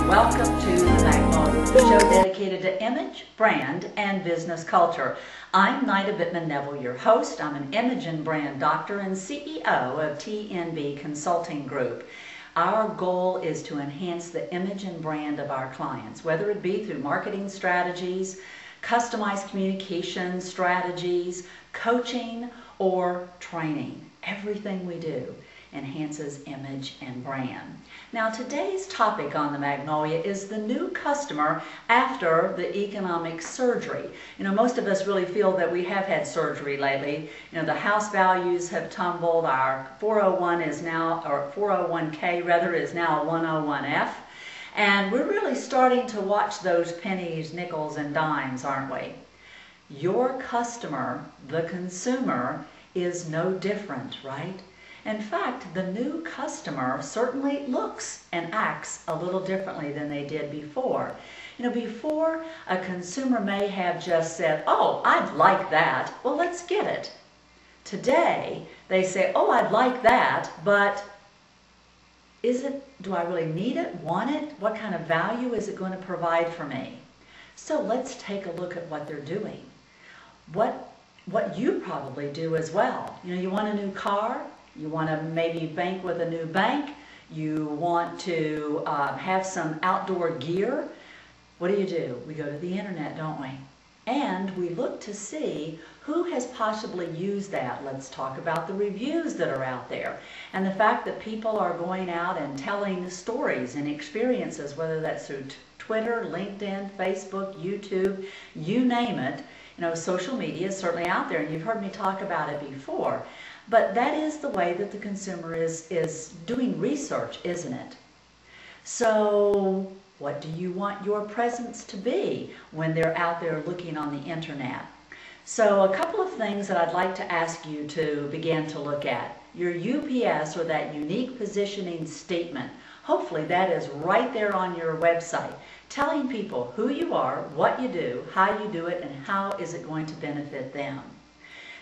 Welcome to the Magnolia Show, dedicated to image, brand, and business culture. I'm Nyda Bittmann-Neville, your host. I'm an image and brand doctor and CEO of TNB Consulting Group. Our goal is to enhance the image and brand of our clients, whether it be through marketing strategies, customized communication strategies, coaching, or training. Everything we do enhances image and brand. Now, today's topic on the Magnolia is the new customer after the economic surgery. You know, most of us really feel that we have had surgery lately. You know, the house values have tumbled. Our 401 is now, or 401k rather, is now a 101f. And we're really starting to watch those pennies, nickels, and dimes, aren't we? Your customer, the consumer, is no different, right? In fact, the new customer certainly looks and acts a little differently than they did before. You know, before, a consumer may have just said, "Oh, I'd like that. Well, let's get it." Today, they say, "Oh, I'd like that, but do I really need it, want it? What kind of value is it going to provide for me?" So let's take a look at what they're doing. What you probably do as well. You know, you want a new car. You want to maybe bank with a new bank. You want to have some outdoor gear. What do? We go to the internet, don't we? And we look to see who has possibly used that. Let's talk about the reviews that are out there and the fact that people are going out and telling stories and experiences, whether that's through Twitter, LinkedIn, Facebook, YouTube, you name it. You know, social media is certainly out there, and you've heard me talk about it before. But that is the way that the consumer is doing research, isn't it? So what do you want your presence to be when they're out there looking on the internet? So a couple of things that I'd like to ask you to begin to look at. Your UPS, or that unique positioning statement. Hopefully that is right there on your website, telling people who you are, what you do, how you do it, and how is it going to benefit them.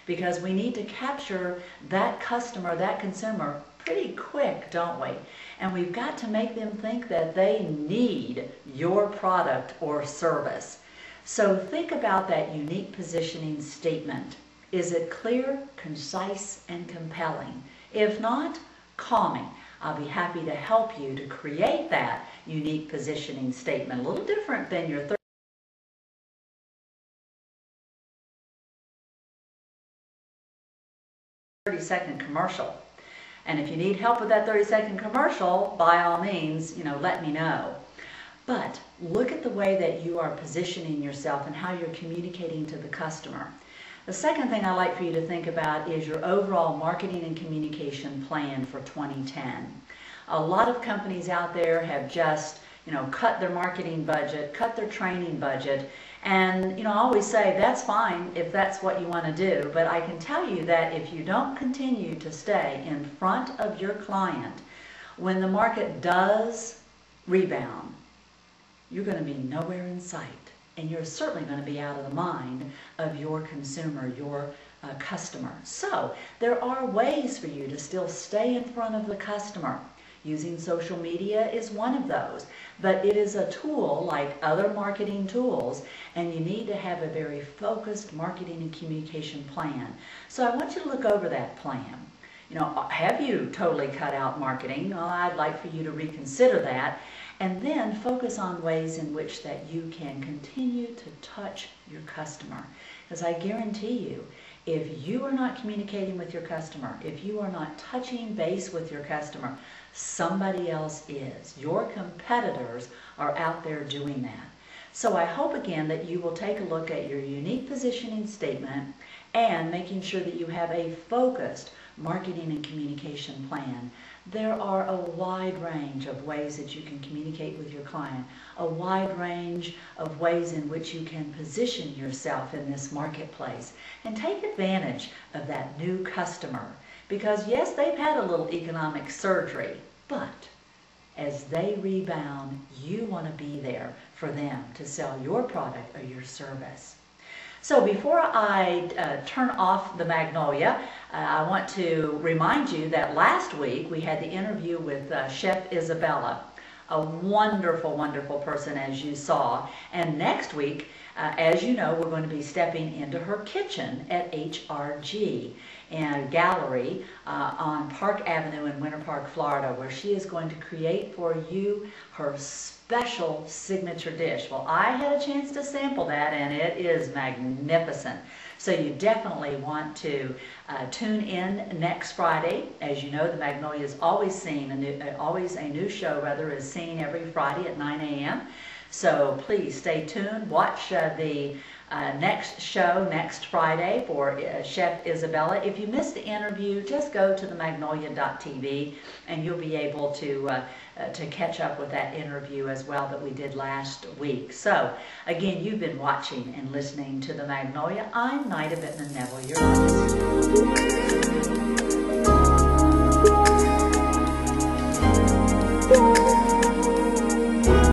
Because we need to capture that customer, that consumer, pretty quick, don't we? And we've got to make them think that they need your product or service. So think about that unique positioning statement. Is it clear, concise, and compelling? If not, call me. I'll be happy to help you to create that unique positioning statement. A little different than your 30-second commercial. And if you need help with that 30-second commercial, by all means, you know, let me know. But look at the way that you are positioning yourself and how you're communicating to the customer. The second thing I like for you to think about is your overall marketing and communication plan for 2010. A lot of companies out there have just, you know, cut their marketing budget, cut their training budget, and, you know, I always say that's fine if that's what you want to do, but I can tell you that if you don't continue to stay in front of your client, when the market does rebound, you're going to be nowhere in sight, and you're certainly going to be out of the mind of your consumer, your customer. So there are ways for you to still stay in front of the customer. Using social media is one of those, but it is a tool like other marketing tools, and you need to have a very focused marketing and communication plan. So I want you to look over that plan. You know, have you totally cut out marketing? Well, I'd like for you to reconsider that, and then focus on ways in which that you can continue to touch your customer. Because I guarantee you, if you are not communicating with your customer, if you are not touching base with your customer, somebody else is. Your competitors are out there doing that. So I hope again that you will take a look at your unique positioning statement and making sure that you have a focused marketing and communication plan. There are a wide range of ways that you can communicate with your client, a wide range of ways in which you can position yourself in this marketplace and take advantage of that new customer. Because yes, they've had a little economic surgery, but as they rebound, you want to be there for them to sell your product or your service. So before I turn off the Magnolia, I want to remind you that last week we had the interview with Chef Isabella, a wonderful, wonderful person, as you saw. And next week, as you know, we're going to be stepping into her kitchen at HRG and Gallery on Park Avenue in Winter Park, Florida, where she is going to create for you her special signature dish. Well, I had a chance to sample that, and it is magnificent. So you definitely want to tune in next Friday. As you know, the Magnolia is always a new show is seen every Friday at 9 a.m. So please stay tuned. Watch the next show next Friday for Chef Isabella. If you missed the interview, just go to the magnolia.tv and you'll be able to catch up with that interview as well that we did last week. So again, you've been watching and listening to the Magnolia. I'm Nyda Bittmann-Neville, your host.